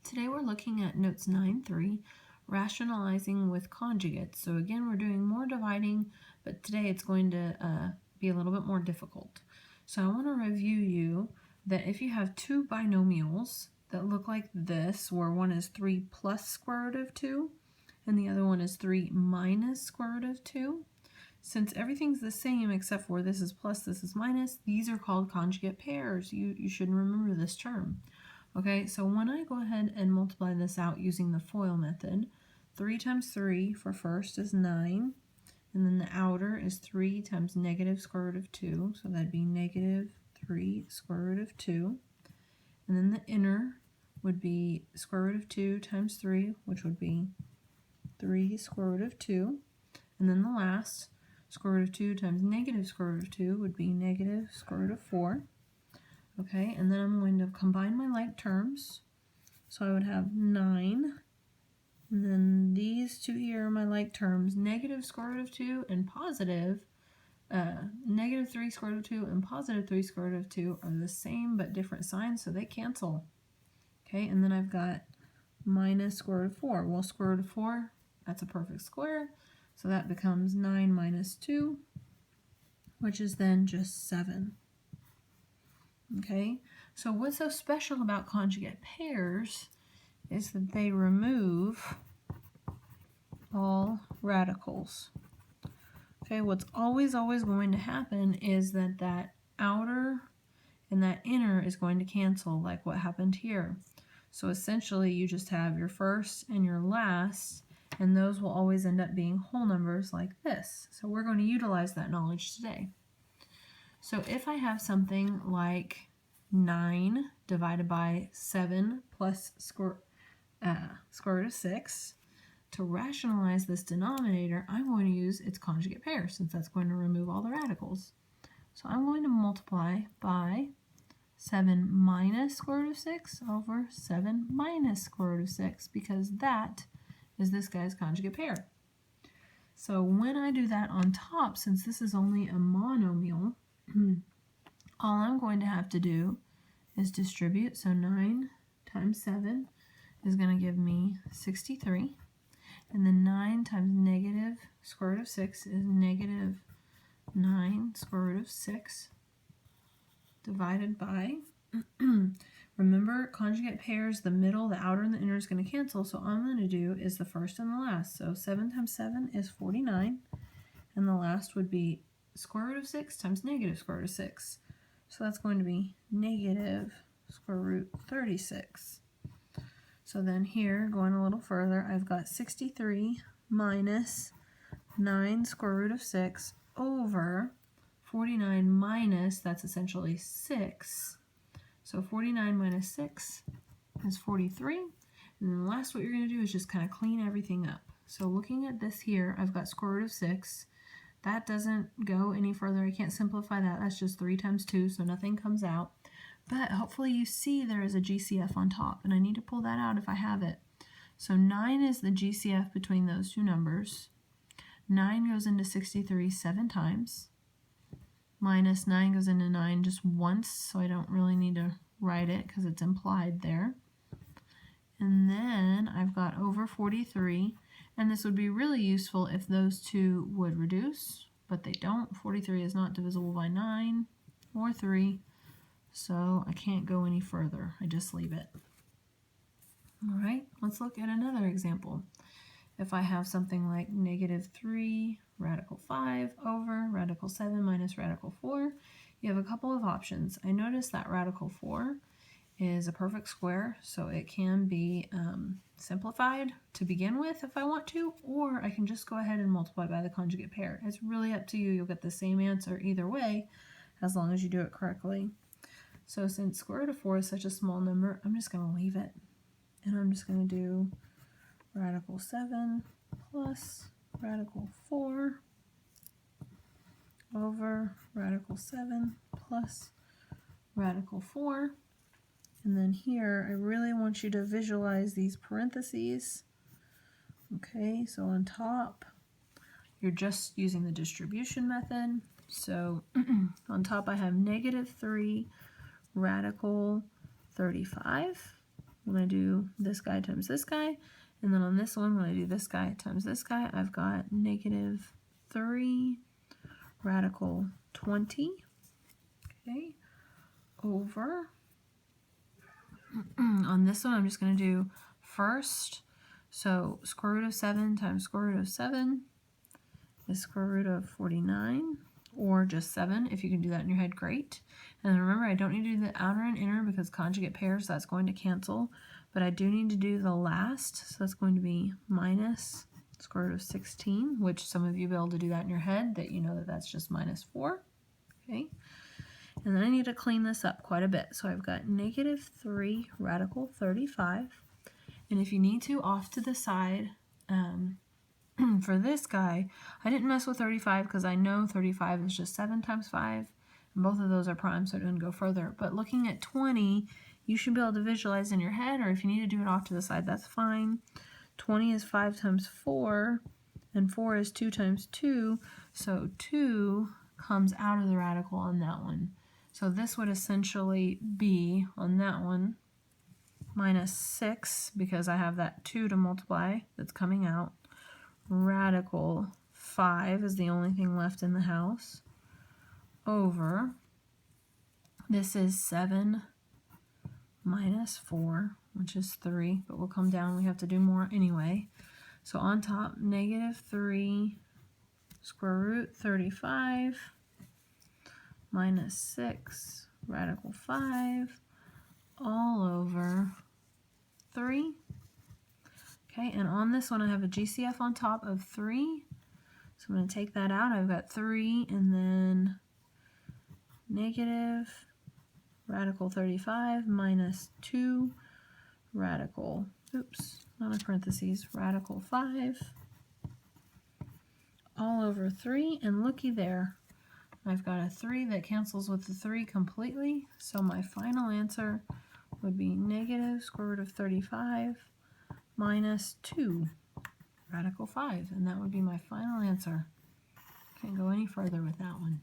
Today we're looking at notes 9-3, rationalizing with conjugates. So again, we're doing more dividing, but today it's going to be a little bit more difficult. So I want to review you that if you have two binomials that look like this, where one is 3 plus square root of 2, and the other one is 3 minus square root of 2, since everything's the same except for this is plus, this is minus, these are called conjugate pairs. You should remember this term. Okay, so when I go ahead and multiply this out using the FOIL method, 3 times 3 for first is 9, and then the outer is 3 times negative square root of 2, so that'd be negative 3 square root of 2, and then the inner would be square root of 2 times 3, which would be 3 square root of 2, and then the last, square root of 2 times negative square root of 2 would be negative square root of 4. Okay, and then I'm going to combine my like terms. So I would have 9, and then these two here are my like terms. Negative square root of 2 and positive, negative 3 square root of 2 and positive 3 square root of 2 are the same but different signs, so they cancel. Okay, and then I've got minus square root of 4. Well, square root of 4, that's a perfect square, so that becomes 9 minus 2, which is then just 7. Okay, so what's so special about conjugate pairs is that they remove all radicals. Okay, what's always going to happen is that that outer and that inner is going to cancel, like what happened here. So essentially you just have your first and your last, and those will always end up being whole numbers like this. So we're going to utilize that knowledge today. So if I have something like 9 divided by 7 plus square root of 6, to rationalize this denominator, I'm going to use its conjugate pair, since that's going to remove all the radicals. So I'm going to multiply by 7 minus square root of 6 over 7 minus square root of 6, because that is this guy's conjugate pair. So when I do that on top, since this is only a monomial, all I'm going to have to do is distribute. So 9 times 7 is going to give me 63. And then 9 times negative square root of 6 is negative 9 square root of 6 divided by, remember, conjugate pairs, the middle, the outer, and the inner is going to cancel. So all I'm going to do is the first and the last. So 7 times 7 is 49. And the last would be square root of 6 times negative square root of 6. So that's going to be negative square root 36. So then here, going a little further, I've got 63 minus 9 square root of 6 over 49 minus, that's essentially 6. So 49 minus 6 is 43. And then last, what you're going to do is just kind of clean everything up. So looking at this here, I've got square root of 6. That doesn't go any further. I can't simplify that. That's just 3 times 2, so nothing comes out. But hopefully you see there is a GCF on top, and I need to pull that out if I have it. So 9 is the GCF between those two numbers. 9 goes into 63 7 times. Minus 9 goes into 9 just once, so I don't really need to write it because it's implied there. And then I've got over 43, and this would be really useful if those two would reduce, but they don't. 43 is not divisible by 9 or 3, so I can't go any further. I just leave it. All right, let's look at another example. If I have something like negative 3 radical 5 over radical 7 minus radical 4, you have a couple of options. I notice that radical 4 is a perfect square, so it can be simplified to begin with if I want to, or I can just go ahead and multiply by the conjugate pair. It's really up to you. You'll get the same answer either way as long as you do it correctly. So since square root of 4 is such a small number, I'm just going to leave it. And I'm just going to do radical 7 plus radical 4 over radical 7 plus radical 4. And then here, I really want you to visualize these parentheses. Okay, so on top, you're just using the distribution method. So on top I have negative 3 radical 35 when I do this guy times this guy, and then on this one, when I do this guy times this guy, I've got negative 3 radical 20, okay, over, on this one, I'm just going to do first, so square root of 7 times square root of 7 is square root of 49, or just 7. If you can do that in your head, great. And then remember, I don't need to do the outer and inner because conjugate pairs, that's going to cancel. But I do need to do the last, so that's going to be minus square root of 16, which some of you will be able to do that in your head, that you know that that's just minus 4. Okay. And then I need to clean this up quite a bit. So I've got negative 3 radical 35. And if you need to, off to the side, for this guy, I didn't mess with 35 because I know 35 is just 7 times 5, and both of those are prime, so I didn't go further. But looking at 20, you should be able to visualize in your head, or if you need to do it off to the side, that's fine. 20 is 5 times 4, and 4 is 2 times 2, so 2 comes out of the radical on that one. So this would essentially be, on that one, minus 6, because I have that 2 to multiply that's coming out. Radical 5 is the only thing left in the house, over, this is 7 minus 4, which is 3, but we'll come down, we have to do more anyway. So on top, negative 3 square root 35 minus 6 radical 5 all over 3. Okay, and on this one I have a GCF on top of 3, so I'm going to take that out. I've got 3 and then negative radical 35 minus 2 radical, oops, not a parentheses, radical 5 all over 3, and looky there, I've got a 3 that cancels with the 3 completely, so my final answer would be negative square root of 35 minus 2 radical 5, and that would be my final answer. Can't go any further with that one.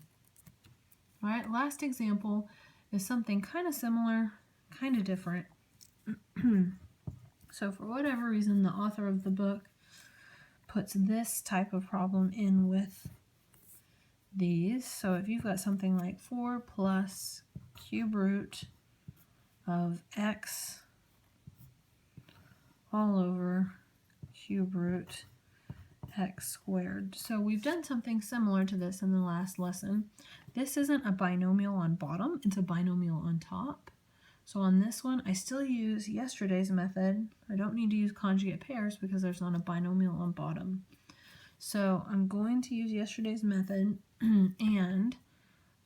All right, last example is something kind of similar, kind of different. So for whatever reason, the author of the book puts this type of problem in with these. So if you've got something like 4 plus cube root of x all over cube root x squared. So we've done something similar to this in the last lesson. This isn't a binomial on bottom, it's a binomial on top. So on this one, I still use yesterday's method. I don't need to use conjugate pairs because there's not a binomial on bottom. So I'm going to use yesterday's method, and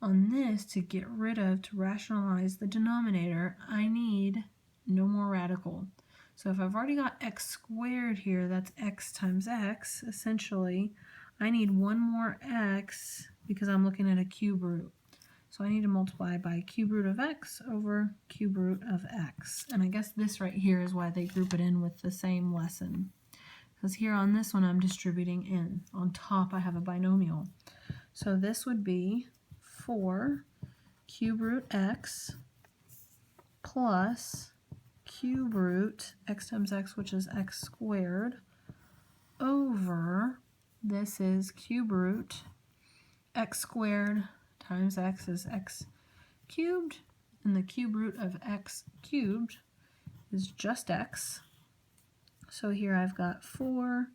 on this, to get rid of, to rationalize the denominator, I need no more radical. So if I've already got x squared here, that's x times x, essentially, I need one more x because I'm looking at a cube root. So I need to multiply by cube root of x over cube root of x. And I guess this right here is why they group it in with the same lesson. Because here on this one, I'm distributing in. On top, I have a binomial. So this would be 4 cube root x plus cube root x times x, which is x squared, over, this is cube root x squared times x is x cubed, and the cube root of x cubed is just x. So here I've got 4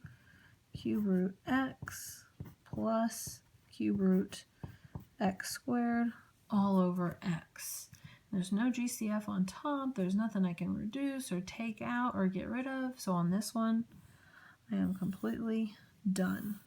cube root x plus cube root x squared all over x. There's no GCF on top, there's nothing I can reduce or take out or get rid of, so on this one I am completely done.